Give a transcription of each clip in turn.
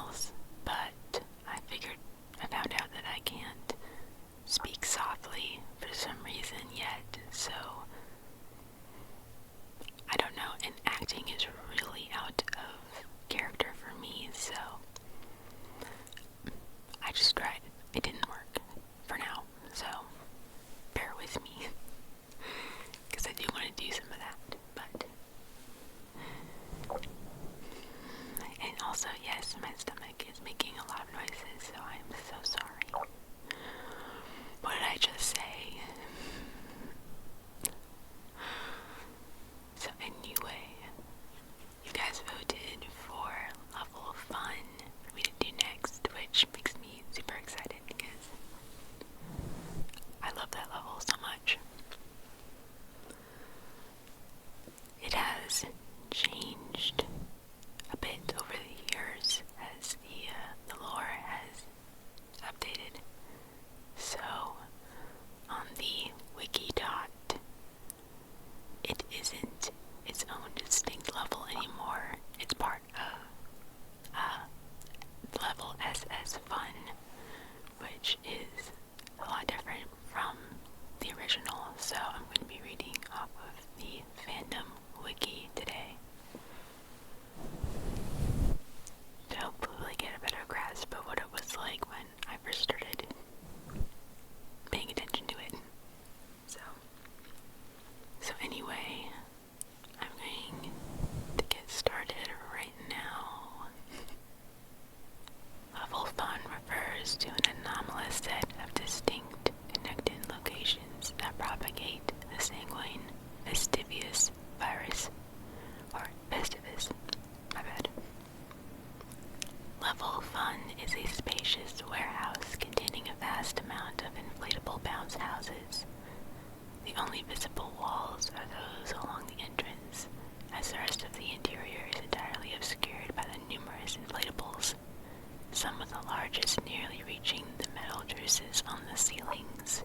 else, but I found out that I can't speak softly for some reason yet, so I don't know, and acting is really out of character for me, so I just tried. It didn't work for now, so bear with me, because I do want to do some of that, but, and also, yes, my stomach is making a lot of noises, so I'm so sorry. What did I just say? So anyway, you guys voted for level fun for me to do next, which makes me super excited because I love that level so much. It has changed a bit over the years as the lore has updated. So on the wiki dot, it isn't its own distinct level anymore. It's part of level SS Fun, which is a lot different from the original. So I'm going to be reading off of the fandom wiki today to hopefully get a better grasp of what it was like when I first started paying attention to it. So anyway, I'm going to get started right now. Level fun refers to an anomalous set of distinct connected locations that propagate the sanguine fastidious virus, or festivus, my bad. Level fun is a spacious warehouse containing a vast amount of inflatable bounce houses. The only visible walls are those along the entrance, as the rest of the interior is entirely obscured by the numerous inflatables, some of the largest nearly reaching the metal trusses on the ceilings.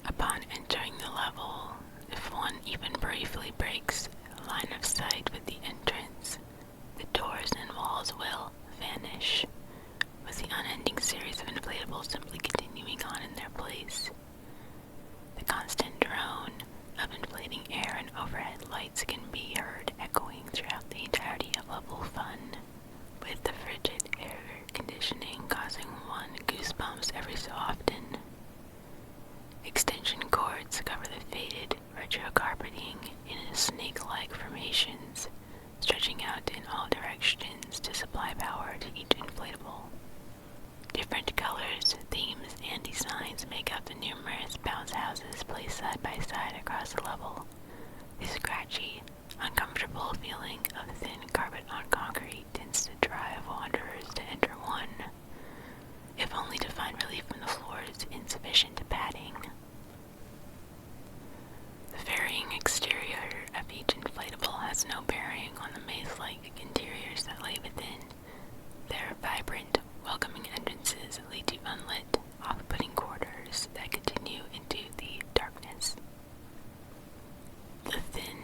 Upon entering the level, if one even briefly breaks line of sight with the entrance, the doors and walls will vanish, with the unending series of inflatables simply continuing on in their place. The constant drone of inflating air and overhead lights can be heard echoing throughout the entirety of level fun, with the frigid air conditioning causing one goosebumps every so often. Extension cords cover the faded retro carpeting in snake-like formations, stretching out in all directions to supply power to each inflatable. Different colors, themes, and designs make up the numerous bounce houses placed side by side across the level. The scratchy, uncomfortable feeling of thin carpet on concrete tends to drive wanderers to enter one, if only to find relief from the floor's insufficient padding. The varying exterior of each inflatable has no bearing on the maze-like interiors that lay within. Their vibrant, welcoming entrances lead to unlit, off-putting corridors that continue into the darkness. The thin,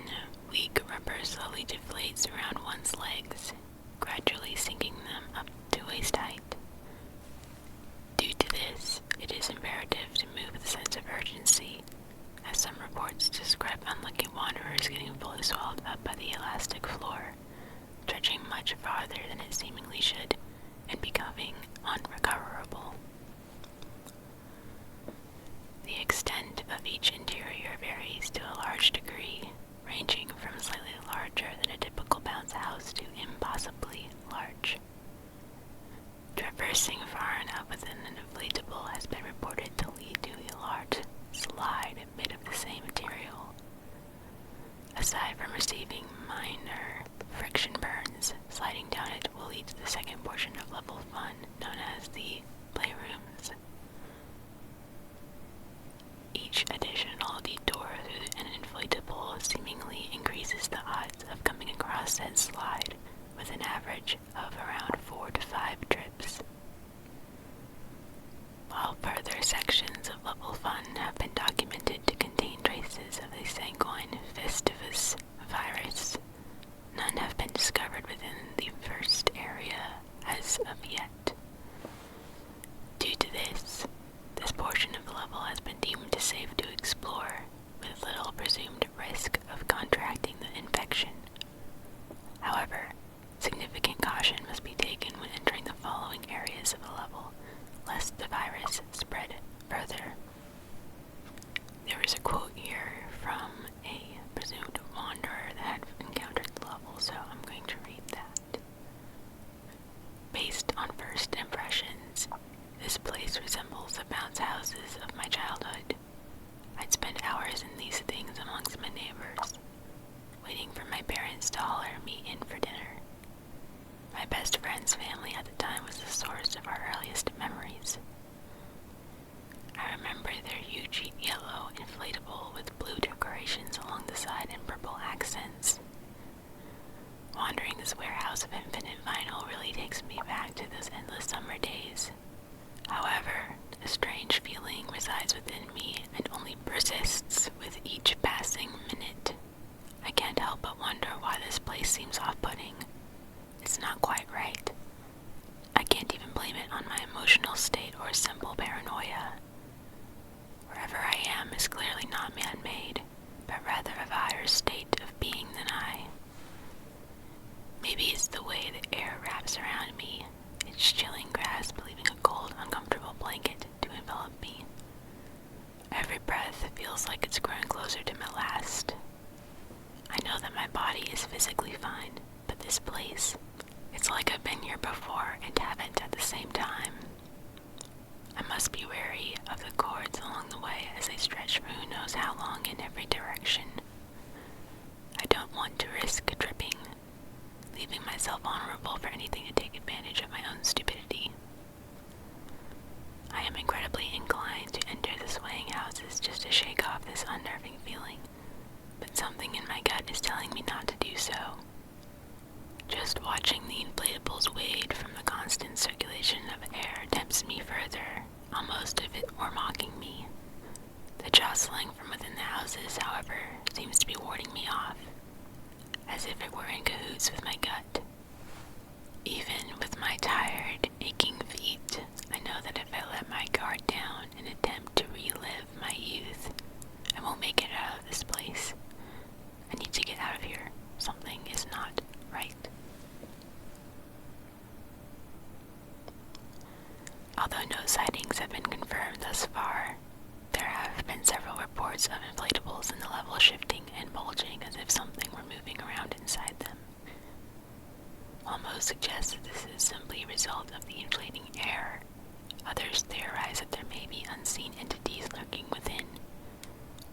weak rubber slowly deflates around one's legs, gradually sinking them up to waist height. Due to this, it is imperative to move with a sense of urgency, as some reports describe unlucky wanderers getting fully swallowed up by the elastic floor, stretching much farther than it seemingly should, and becoming unrecoverable. The extent of each interior varies to a large degree, ranging from slightly larger than a typical bounce house to impossibly large. Traversing far enough within an inflatable has been reported to lead to a large slide made of the same material. Aside from receiving minor friction burns, sliding down it will lead to the second portion of level fun, known as the Playrooms. Each additional detour through an inflatable seemingly increases the odds of coming across said slide, with an average of around 4 to 5 trips. While further sections of level fun have been documented to contain traces of the sanguine festivus virus, none have been discovered within the first area. friend's family at the time was the source of our earliest memories. I remember their huge yellow inflatable with blue decorations along the side and purple accents. Wandering this warehouse of infinite vinyl really takes me back to those endless summer days. However, a strange feeling resides within me and only persists with each passing minute. I can't help but wonder why this place seems off-putting. It's not quite right. I can't even blame it on my emotional state or simple paranoia. Wherever I am is clearly not man-made, but rather of a higher state of being than I. Maybe it's the way the air wraps around me, its chilling grasp leaving a cold, uncomfortable blanket to envelop me. Every breath feels like it's growing closer to my last. I know that my body is physically fine, but this place, it's like I've been here before and haven't at the same time. I must be wary of the cords along the way as they stretch for who knows how long in every direction. I don't want to risk tripping, leaving myself vulnerable for anything to take advantage of my own stupidity. I am incredibly inclined to enter the swaying houses just to shake off this unnerving feeling, but something in my gut is telling me not to do so. Just watching the inflatables wade from the constant circulation of air tempts me further, almost as if it were mocking me. The jostling from within the houses, however, seems to be warding me off, as if it were in cahoots with my gut. Even with my tired, aching feet, I know that if I let my guard down and attempt to relive my youth, I won't make it out of this place. I need to get out of here. Something is not right. Although no sightings have been confirmed thus far, there have been several reports of inflatables in the level shifting and bulging as if something were moving around inside them. While most suggest that this is simply a result of the inflating air, others theorize that there may be unseen entities lurking within,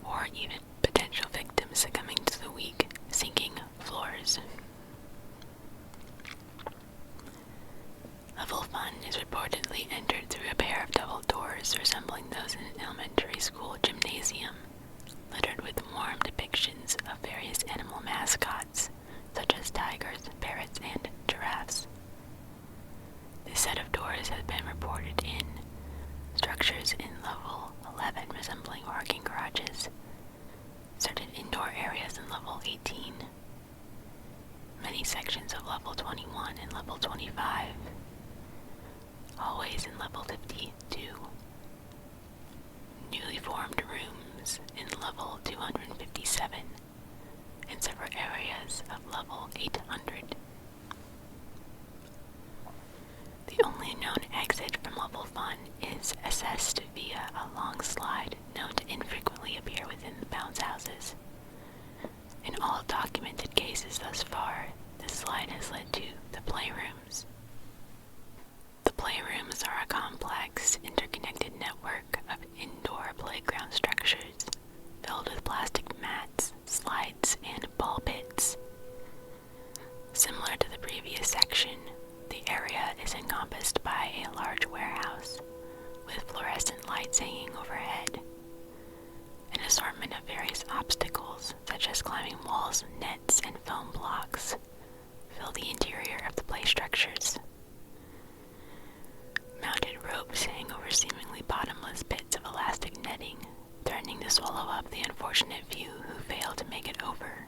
or even potential victims succumbing to the weak, sinking floors. Level fun is reportedly entered through a pair of double doors resembling those in an elementary school gymnasium, littered with warm depictions of various animal mascots, such as tigers, parrots, and giraffes. This set of doors has been reported in structures in level 11 resembling working garages, certain indoor areas in level 18, many sections of level 21 and level 25, hallways in level 52, newly formed rooms in level 257, and several areas of level 800. The only known exit from level fun is assessed via a long slide known to infrequently appear within the bounce houses. In all documented cases thus far, this slide has led to the playrooms. The playrooms are a complex, interconnected network of indoor playground structures filled with plastic mats, slides, and ball pits. Similar to the previous section, the area is encompassed by a large warehouse with fluorescent lights hanging overhead. An assortment of various obstacles, such as climbing walls, nets, and foam blocks, fill the interior of the play structures. Mounted ropes hang over seemingly bottomless pits of elastic netting, threatening to swallow up the unfortunate few who fail to make it over.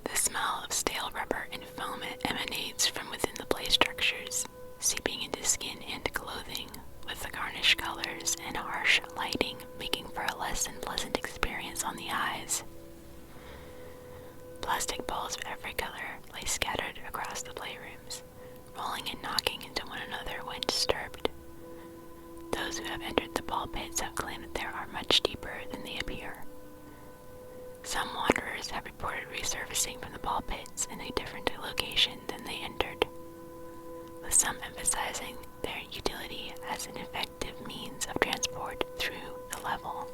The smell of stale rubber and foam emanates from within the play structures, seeping into skin and clothing, with the garnished colors and harsh lighting making for a less than pleasant experience on the eyes. Plastic balls of every color lay scattered across the playrooms, rolling and knocking into one another when disturbed. Those who have entered the ball pits have claimed that they are much deeper than they appear. Some wanderers have reported resurfacing from the ball pits in a different location than they entered, with some emphasizing their utility as an effective means of transport through the level.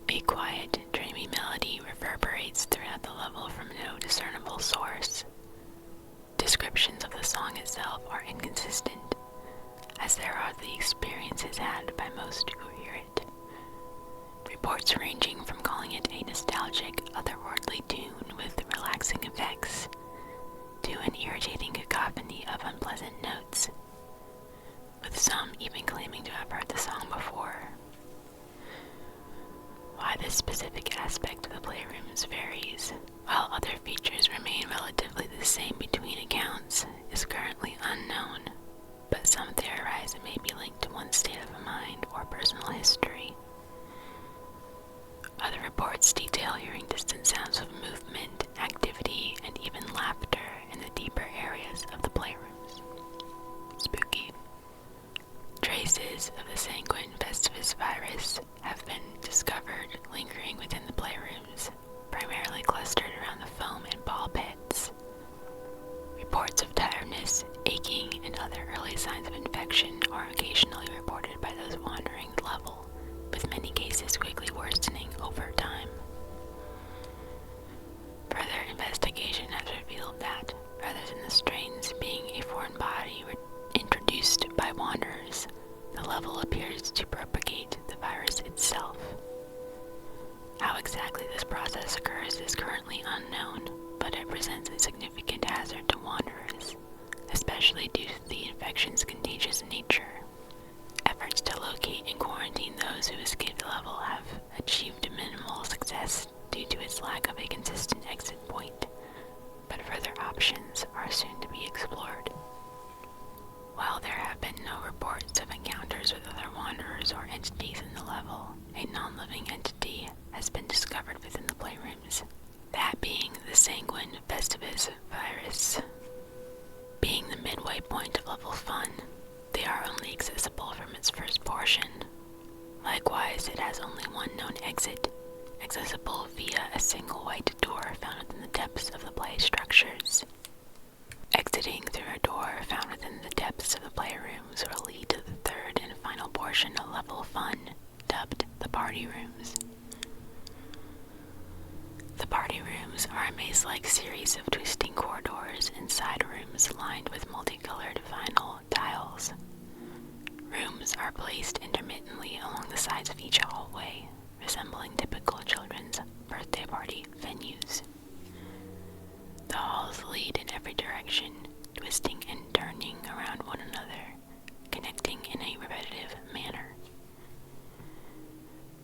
A quiet, dreamy melody reverberates throughout the level from no discernible source. Description itself are inconsistent, as there are the experiences had by most who hear it. Reports ranging from calling it a nostalgic, otherworldly tune with relaxing effects, to an irritating cacophony of unpleasant notes, with some even claiming to have heard the song before. Why this specific aspect of the playrooms varies, while other features remain relatively the same between accounts, is currently unknown, but some theorize it may be linked to one's state of mind or personal history. Other reports detail hearing distant sounds of movement, activity, and even laughter in the deeper areas of the playrooms. Spooky. Traces of the sanguine festivus virus have been discovered lingering within the playrooms, primarily clustered around the foam and ball pits. Reports of tiredness, aching, and other early signs of infection are occasionally reported by those wandering the level, with many cases quickly worsening over time. Further investigation has revealed that, rather than the strains being a foreign body introduced by wanderers, the level appears to propagate the virus itself. How exactly this process occurs is currently unknown, but it presents a significant hazard to wanderers, especially due to the infection's contagious nature. Efforts to locate and quarantine those who escaped the level have achieved minimal success due to its lack of a consistent exit point, but further options are soon to be explored. While there have been no reports of encounters with other wanderers or entities in the level, a non-living entity has been discovered within the playrooms, that being the sanguine festivus virus. Being the midway point of level fun, they are only accessible from its first portion. Likewise, it has only one known exit, accessible via a single white door found within the depths of the play structures. Exiting through a door found within the depths of the playrooms will lead to the third and final portion of level fun, dubbed the party rooms. The party rooms are a maze-like series of twisting corridors and side rooms lined with multicolored vinyl tiles. Rooms are placed intermittently along the sides of each hallway, resembling typical children's birthday party venues. The halls lead in every direction, twisting and turning around one another, connecting in a repetitive manner.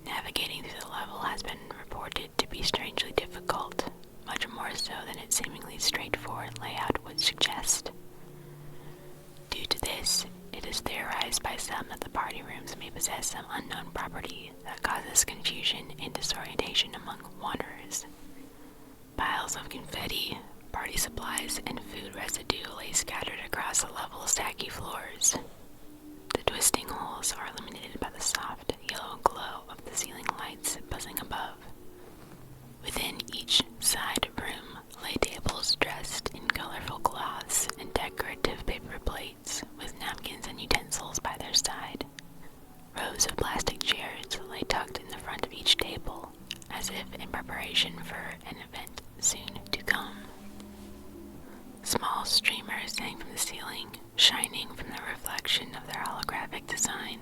Navigating through the level has been reported to be strangely difficult, much more so than its seemingly straightforward layout would suggest. Due to this, it is theorized by some that the party rooms may possess some unknown property that causes confusion and disorientation among wanderers. Piles of confetti, party supplies, and food residue lay scattered across the level's tacky floors. The twisting holes are illuminated by the soft yellow glow of the ceiling lights buzzing above. Within each side room lay tables dressed in colorful cloths and decorative paper plates with napkins and utensils by their side. Rows of plastic chairs lay tucked in the front of each table, as if in preparation for an event soon to come. Small streamers hang from the ceiling, shining from the reflection of their holographic design.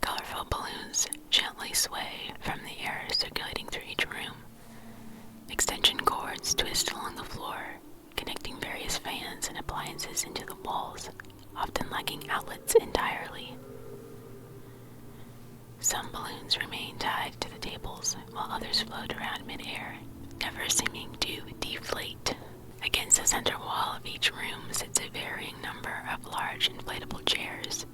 Colorful balloons gently sway from the air circulating through each room. Extension cords twist along the floor, connecting various fans and appliances into the walls, often lacking outlets entirely. Some balloons remain tied to the tables, while others float around mid-air, never seeming to deflate. Against the center wall of each room sits a varying number of large inflatable chairs,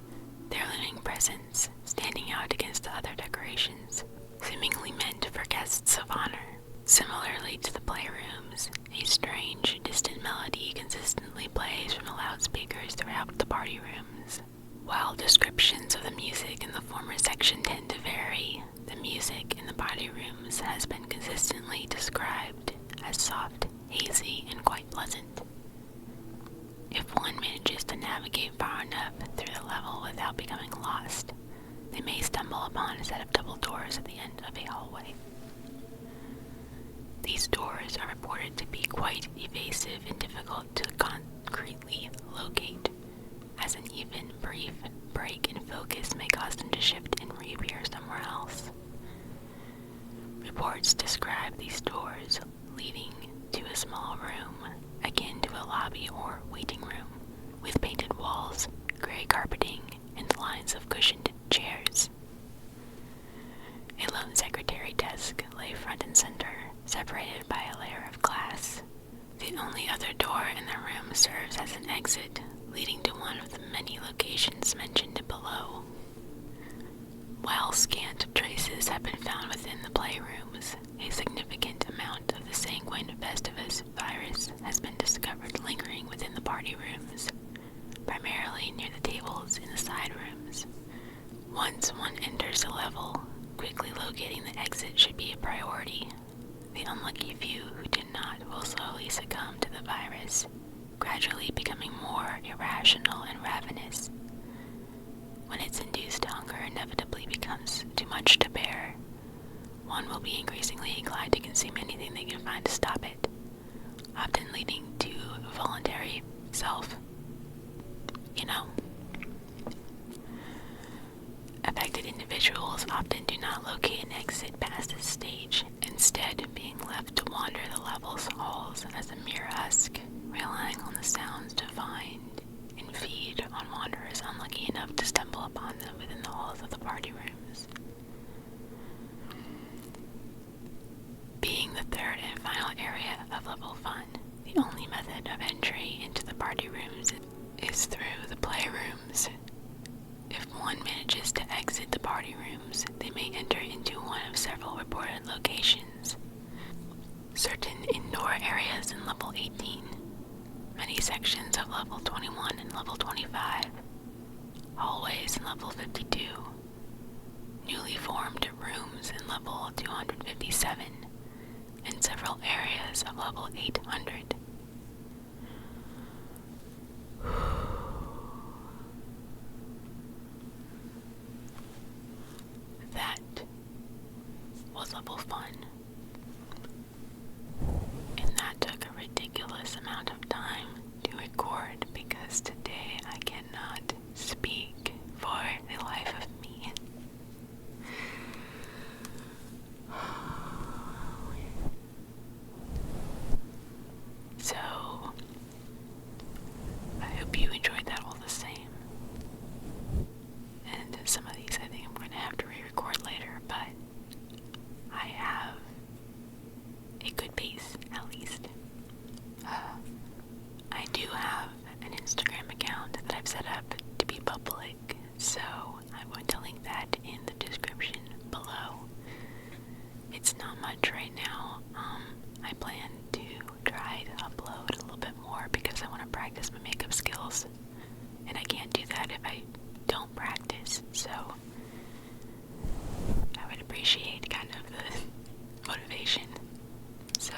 their looming presence standing out against the other decorations, seemingly meant for guests of honor. Similarly to the playrooms, a strange, distant melody consistently plays from the loudspeakers throughout the party rooms. While descriptions of the music in the former section tend to vary, the music in the party rooms has been consistently described as soft, hazy, and quite pleasant. If one manages to navigate far enough through the level without becoming lost, they may stumble upon a set of double doors at the end of a hallway. These doors are reported to be quite evasive and difficult to concretely locate, as an even brief break in focus may cause them to shift and reappear somewhere else. Reports describe these doors leading to a small room, akin to a lobby or waiting room, with painted walls, gray carpeting, and lines of cushioned chairs. A lone secretary desk lay front and center, separated by a layer of glass. The only other door in the room serves as an exit, leading to one of the many locations mentioned below. While scant traces have been found within the playrooms, a significant amount of the sanguine festivus virus has been discovered lingering within the party rooms, primarily near the tables in the side rooms. Once one enters a level, quickly locating the exit should be a priority. The unlucky few who do not will slowly succumb to the virus, gradually becoming more irrational and ravenous. When its induced hunger inevitably becomes too much to bear, one will be increasingly inclined to consume anything they can find to stop it, often leading to voluntary Affected individuals often do not locate an exit past this stage, instead being left to wander the level's halls as a mere husk, relying on the sounds to find and feed on wanderers unlucky enough to stumble upon them within the halls of the party rooms. Being the third and final area of level fun, the only method of entry into the party rooms is through the playrooms. If one manages to exit the party rooms, they may enter into one of several reported locations. Certain indoor areas in level 18, many sections of level 21 and level 25, hallways in level 52, newly formed rooms in level 257, and several areas of level 800. That was level fun. And that took a ridiculous amount of time to record because today I cannot speak for the life of me. So, I hope you enjoyed that all the same. And some of these I think I'm going to have to re-record later, but I have a good pace, at least. I do have an Instagram account that I've set up to be public, so I'm going to link that in the description below. It's not much right now. I plan to try to upload a little bit more because I want to practice my makeup skills, and I can't do that if I don't practice, so I would appreciate kind of the motivation. So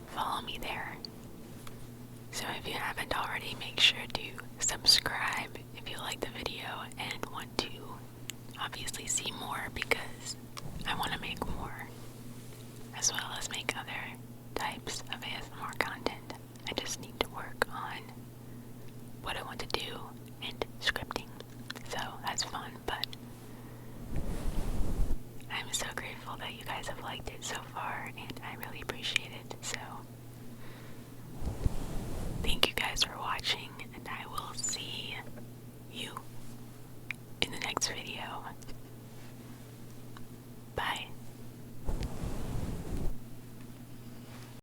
follow me there. So if you haven't already, make sure to subscribe if you like the video and want to obviously see more, because I want to make more, as well as make other types of ASMR content. I just need to work on what I want to do and scripting. So that's fun, but I'm so grateful that you guys have liked it so far, and I really appreciate it.